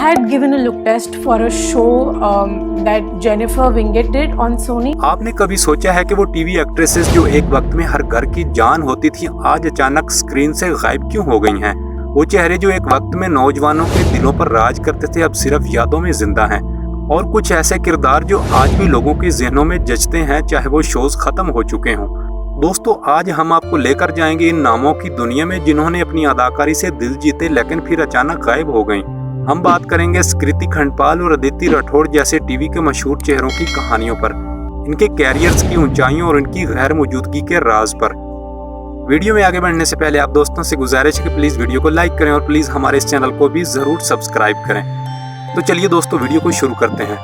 had given a look test for a show that Jennifer Winget did on Sony. आपने कभी सोचा है कि वो टीवी एक्ट्रेसेस जो एक वक्त में हर घर की जान होती थी आज अचानक स्क्रीन से गायब क्यों हो गई हैं? वो चेहरे जो एक वक्त में नौजवानों के दिलों पर राज करते थे अब सिर्फ यादों में जिंदा हैं। और कुछ ऐसे किरदार जो आज भी लोगों के जहनों में जचते हैं चाहे वो शोज खत्म हो चुके हों। दोस्तों, आज हम आपको लेकर जाएंगे इन नामों की दुनिया में जिन्होंने अपनी अदाकारी से दिल जीते लेकिन फिर अचानक गायब हो गईं। हम बात करेंगे कृति खंडपाल और अदिति राठौड़ जैसे टीवी के मशहूर चेहरों की कहानियों पर, इनके कैरियर्स की ऊंचाइयों और इनकी गैर मौजूदगी के राज पर। वीडियो में आगे बढ़ने से पहले आप दोस्तों से गुजारिश है कि प्लीज वीडियो को लाइक करें और प्लीज हमारे इस चैनल को भी जरूर सब्सक्राइब करें। तो चलिए दोस्तों, वीडियो को शुरू करते हैं।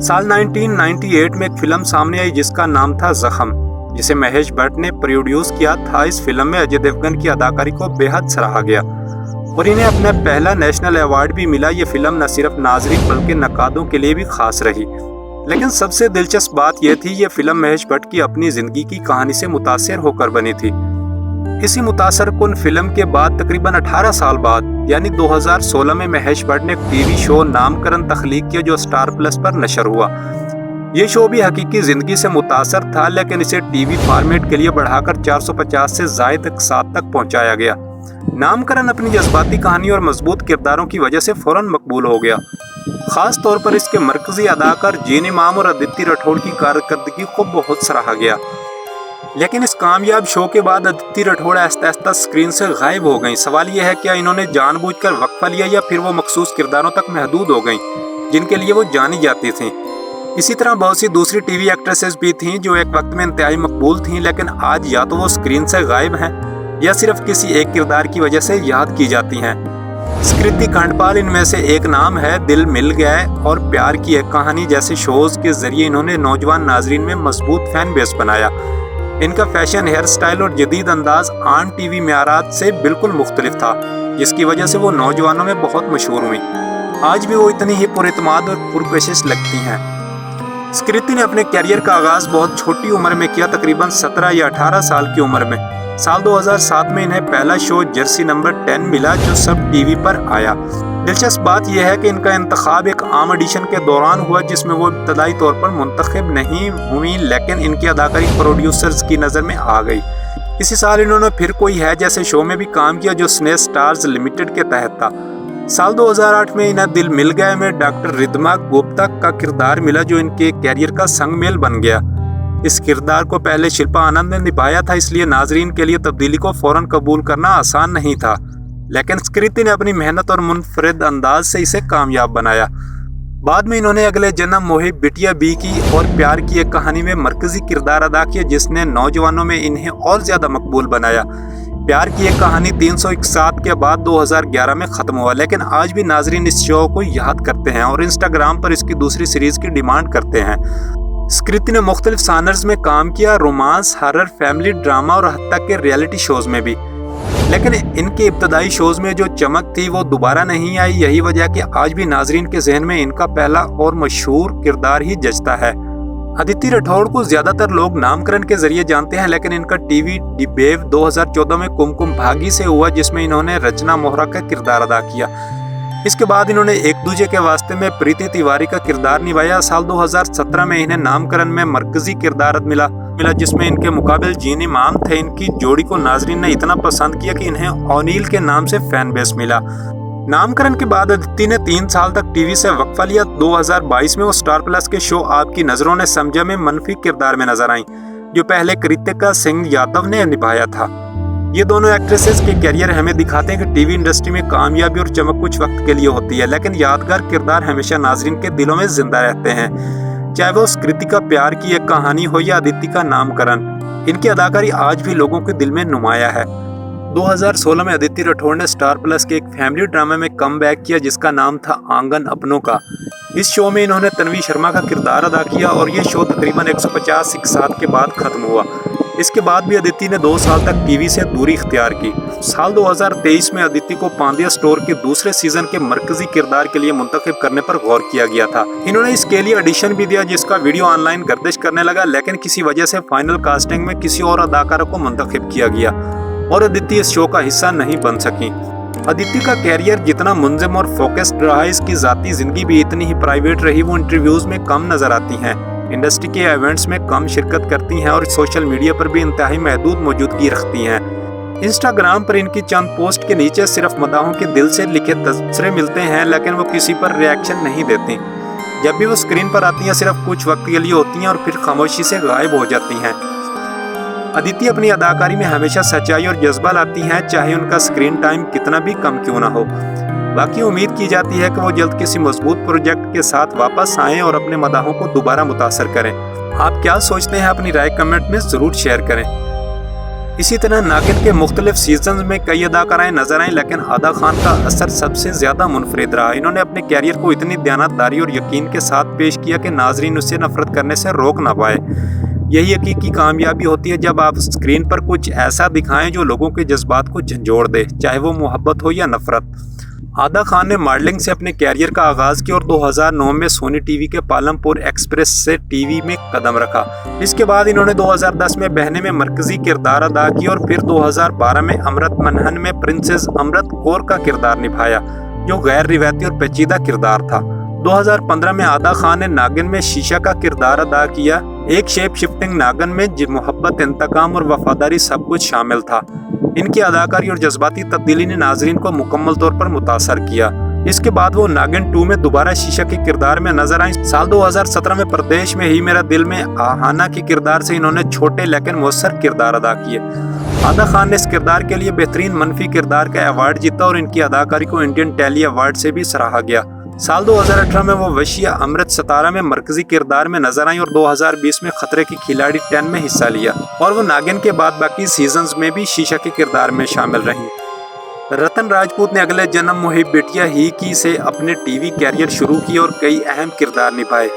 साल 1998 में एक फिल्म सामने आई जिसका नाम था जख्म, जिसे महेश भट्ट ने प्रोड्यूस किया था। इस फिल्म में अजय देवगन की अदाकारी को बेहद सराहा गया और इन्हें अपना पहला नेशनल अवार्ड भी मिला। ये फिल्म न सिर्फ नाजरीन बल्कि नकादों के लिए भी खास रही। लेकिन सबसे दिलचस्प बात यह थी ये फिल्म महेश भट्ट की अपनी जिंदगी की कहानी से मुतासिर होकर बनी थी। इसी मुतासरकुन फिल्म के बाद तकरीबन 18 साल बाद यानी 2016 में महेश भट्ट ने एक टीवी शो नामकरण तख्लीक किया जो स्टार प्लस पर नशर हुआ। ये शो भी हकीकी जिंदगी से मुतासर था लेकिन इसे टीवी फॉर्मेट के लिए बढ़ाकर 450 से ज़ायद इक़्तिसाद तक पहुंचाया गया। नामकरण अपनी जज्बाती कहानी और मजबूत किरदारों की वजह से फौरन मकबूल हो गया। खास तौर पर इसके मरकजी अदाकार जीन इमाम और अदिति राठौड़ की कारकर्दगी को बहुत सराहा गया। लेकिन इस कामयाब शो के बाद अदिति राठौड़ आहिस्ता आहिस्ता स्क्रीन से गायब हो गईं। सवाल यह है क्या इन्होंने जानबूझकर वक्फा लिया या फिर वो मखसूस किरदारों तक महदूद हो गईं जिनके लिए वो जानी जाती थीं। इसी तरह बहुत सी दूसरी टीवी एक्ट्रेसेस भी थीं जो एक वक्त में इंतहाई मकबूल थीं लेकिन आज या तो वो स्क्रीन से गायब हैं या सिर्फ किसी एक किरदार की वजह से याद की जाती हैं। कृति खंडपाल इनमें से एक नाम है। दिल मिल गए और प्यार की एक कहानी जैसे शोज के जरिए इन्होंने नौजवान नाजरीन में मजबूत फैन बेस बनाया। इनका फैशन, हेयर स्टाइल और जदीद अंदाज आम टीवी मेयारात से बिल्कुल मुख्तलिफ था जिसकी वजह से वो नौजवानों में बहुत मशहूर हुई। आज भी वो इतनी ही पुरएतमाद और पुरकशिश लगती हैं। कृति ने अपने कैरियर का आगाज बहुत छोटी उम्र में किया, तकरीबन 17 या 18 साल की उम्र में। साल 2007 में इन्हें पहला शो जर्सी नंबर 10 मिला जो सब टीवी पर आया। दिलचस्प बात यह है कि इनका इंतखाब एक आम ऑडिशन के दौरान हुआ जिसमें वो इब्तदाई तौर पर मुंतखब नहीं हुई लेकिन इनकी अदाकारी प्रोड्यूसर्स की नज़र में आ गई। इसी साल इन्होंने फिर कोई है जैसे शो में भी काम किया जो स्ने स्टार्स लिमिटेड के तहत था। साल 2008 में इन्हें दिल मिल गए में डॉक्टर रिद्मा गुप्ता का किरदार मिला जो इनके कैरियर का संगमेल बन गया। इस किरदार को पहले शिल्पा आनंद ने निभाया था, इसलिए नाजरीन के लिए तब्दीली को फौरन कबूल करना आसान नहीं था लेकिन कृति ने अपनी मेहनत और मुनफरिद अंदाज से इसे कामयाब बनाया। बाद में इन्होंने अगले जन्म मोहिब बिटिया बी की और प्यार की एक कहानी में मरकजी किरदार अदा किया जिसने नौजवानों में इन्हें और ज़्यादा मकबूल बनाया। प्यार की एक कहानी 361 के बाद 2011 में ख़त्म हुआ लेकिन आज भी नाजरीन इस शो को याद करते हैं और इंस्टाग्राम पर इसकी दूसरी सीरीज़ की डिमांड करते हैं। कृति ने मुख्तलिफ सानर्स में काम किया, रोमांस, हॉरर, फैमिली ड्रामा और हत्ता के रियलिटी शोज में भी। लेकिन इनके इब्तदाई शोज में जो चमक थी वो दोबारा नहीं आई। यही वजह कि आज भी नाजरीन के जहन में इनका पहला और मशहूर किरदार ही जचता है। अदिति राठौड़ को ज्यादातर लोग नामकरण के जरिए जानते हैं लेकिन इनका टीवी डेब्यू 2014 में कुमकुम भागी से हुआ जिसमें इन्होंने रचना मोहरा का किरदार अदा किया। इसके बाद इन्होंने एक दूजे के वास्ते में प्रीति तिवारी का किरदार निभाया। साल 2017 में इन्हें नामकरण में मरकजी किरदार मिला जिसमें इनके मुकाबिल जीन इमाम थे। इनकी जोड़ी को नाजरीन ने इतना पसंद किया कि इन्हें ओनील के नाम से फैन बेस मिला। नामकरण के बाद अदिति ने 3 साल तक टीवी से वक्फा लिया। 2022 में वो स्टार प्लस के शो आपकी नज़रों ने समझा में मनफी किरदार में नजर आई जो पहले कृतिका सिंह यादव ने निभाया था। ये दोनों एक्ट्रेसेस के कैरियर हमें दिखाते हैं कि टीवी इंडस्ट्री में कामयाबी और चमक कुछ वक्त के लिए होती है लेकिन यादगार किरदार हमेशा नाजरीन के दिलों में जिंदा रहते हैं, चाहे वो कृति का प्यार की एक कहानी हो या अदिति का नामकरण। इनकी अदाकारी आज भी लोगों के दिल में नुमाया है। 2016 में अदिति राठौड़ ने स्टार प्लस के एक फैमिली ड्रामा में कम बैक किया जिसका नाम था आंगन अपनों का। इस शो में इन्होंने तन्वी शर्मा का किरदार अदा किया और ये शो तकरीबन 150 इक़्तिसाद के बाद ख़त्म हुआ। इसके बाद भी अदिति ने 2 साल तक टीवी से दूरी इख्तियार की। साल 2023 में अदिति को पांड्या स्टोर के दूसरे सीजन के मरकजी किरदार के लिए मुंतखब करने पर गौर किया गया था। इन्होंने इसके लिए ऑडिशन भी दिया जिसका वीडियो ऑनलाइन गर्दिश करने लगा लेकिन किसी वजह से फाइनल कास्टिंग में किसी और अदाकारा को मुंतखब किया गया और अदिति इस शो का हिस्सा नहीं बन सकी। अदिति का कैरियर जितना मुंजिम और फोकस्ड रहा, इसकी जाती जिंदगी भी इतनी ही प्राइवेट रही। वो इंटरव्यूज में कम नजर आती हैं, इंडस्ट्री के इवेंट्स में कम शिरकत करती हैं और सोशल मीडिया पर भी इंतहाई महदूद मौजूदगी रखती हैं। इंस्टाग्राम पर इनकी चंद पोस्ट के नीचे सिर्फ मदाहों के दिल से लिखे तबसरे मिलते हैं, लेकिन वो किसी पर रिएक्शन नहीं देती। जब भी वो स्क्रीन पर आती हैं सिर्फ कुछ वक्त के लिए होती हैं और फिर खामोशी से गायब हो जाती हैं। अदिति अपनी अदाकारी में हमेशा सच्चाई और जज्बा लाती हैं, चाहे उनका स्क्रीन टाइम कितना भी कम क्यों ना हो। बाकी उम्मीद की जाती है कि वो जल्द किसी मजबूत प्रोजेक्ट के साथ वापस आएं और अपने मदाहों को दोबारा मुतासर करें। आप क्या सोचते हैं, अपनी राय कमेंट में ज़रूर शेयर करें। इसी तरह नागिन के मुख्तलिफ सीजन में कई अदाकाराएं नजर आईं, लेकिन आदा खान का असर सबसे ज्यादा मुनफरिद रहा। इन्होंने अपने कैरियर को इतनी दयानतदारी और यकीन के साथ पेश किया कि नाजरीन उसे नफरत करने से रोक ना पाए। यही हकीकी कामयाबी होती है जब आप स्क्रीन पर कुछ ऐसा दिखाएं जो लोगों के जज्बात को झंझोड़ दे, चाहे वो मोहब्बत हो या नफरत। आदा खान ने मॉडलिंग से अपने कैरियर का आगाज किया और 2009 में सोनी टीवी के पालमपुर एक्सप्रेस से टीवी में कदम रखा। इसके बाद इन्होंने 2010 में बहने में मरकजी किरदार अदा किया और फिर 2012 में अमृत मनहन में प्रिंसेस अमृत कौर का किरदार निभाया, जो गैर रिवायती और पेचीदा किरदार था। 2015 में आदा खान ने नागिन में शीशा का किरदार अदा किया। एक शेप शिफ्टिंग नागिन में मोहब्बत, इंतकाम और वफादारी सब कुछ शामिल था। इनकी अदाकारी और जज्बाती तब्दीली ने नाजरीन को मुकम्मल तौर पर मुतासर किया। इसके बाद वो नागिन 2 में दोबारा शीशा के किरदार में नजर आई। साल 2017 में परदेश में ही मेरा दिल में आहाना के किरदार से इन्होंने छोटे लेकिन मुअस्सर किरदार अदा किए। आदा खान ने इस किरदार के लिए बेहतरीन मनफी किरदार का अवार्ड जीता और इनकी अदाकारी को इंडियन टेली अवार्ड से भी सराहा गया। साल 2018 में वो वशिया अमृत सतारा में मरकजी किरदार में नजर आई और 2020 में खतरे की खिलाड़ी 10 में हिस्सा लिया और वो नागिन के बाद बाकी सीजन्स में भी शीशा के किरदार में शामिल रही। रतन राजपूत ने अगले जन्म मुहिब बिटिया ही की से अपने टीवी कैरियर शुरू किया और कई अहम किरदार निभाए।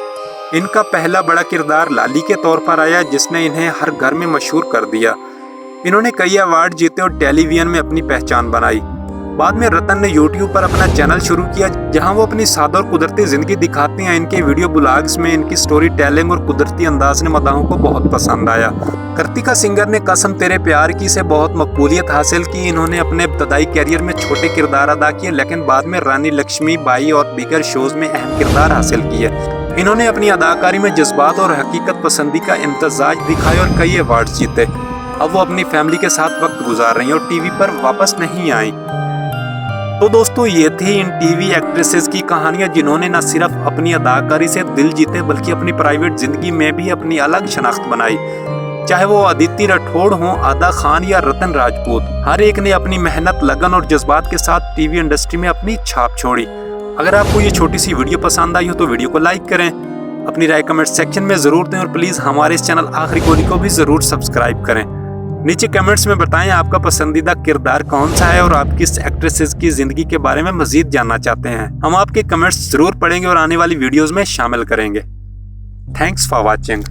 इनका पहला बड़ा किरदार लाली के तौर पर आया, जिसने इन्हें हर घर में मशहूर कर दिया। इन्होंने कई अवार्ड जीते और टेलीविजन में अपनी पहचान बनाई। बाद में रतन ने YouTube पर अपना चैनल शुरू किया, जहां वो अपनी सादा और कुदरती जिंदगी दिखाते हैं। इनके वीडियो ब्लॉग्स में इनकी स्टोरी टेलिंग और कुदरती अंदाज ने मदाहों को बहुत पसंद आया। कृतिका सिंगर ने कसम तेरे प्यार की से बहुत मकबूलियत हासिल की। इन्होंने अपने इब्तदाई कैरियर में छोटे किरदार अदा किए, लेकिन बाद में रानी लक्ष्मी बाई और दीगर शोज में अहम किरदार हासिल किए। इन्होंने अपनी अदाकारी में जज्बात और हकीकत पसंदी का इम्तजाज दिखाया और कई अवार्ड जीते। अब वो अपनी फैमिली के साथ वक्त गुजार रही हैं और टीवी पर वापस नहीं आई। तो दोस्तों, ये थी इन टीवी एक्ट्रेसेस की कहानियां, जिन्होंने न सिर्फ अपनी अदाकारी से दिल जीते बल्कि अपनी प्राइवेट जिंदगी में भी अपनी अलग शनाख्त बनाई। चाहे वो अदिति राठौड़ हो, आदा खान या रतन राजपूत, हर एक ने अपनी मेहनत, लगन और जज्बात के साथ टीवी इंडस्ट्री में अपनी छाप छोड़ी। अगर आपको ये छोटी सी वीडियो पसंद आई हो तो वीडियो को लाइक करें, अपनी राय कमेंट सेक्शन में जरूर दें और प्लीज हमारे इस चैनल आखिरी गोली को भी जरूर सब्सक्राइब करें। नीचे कमेंट्स में बताएं आपका पसंदीदा किरदार कौन सा है और आप किस एक्ट्रेसेस की जिंदगी के बारे में मजीद जानना चाहते हैं। हम आपके कमेंट्स जरूर पढ़ेंगे और आने वाली वीडियोस में शामिल करेंगे। Thanks for watching.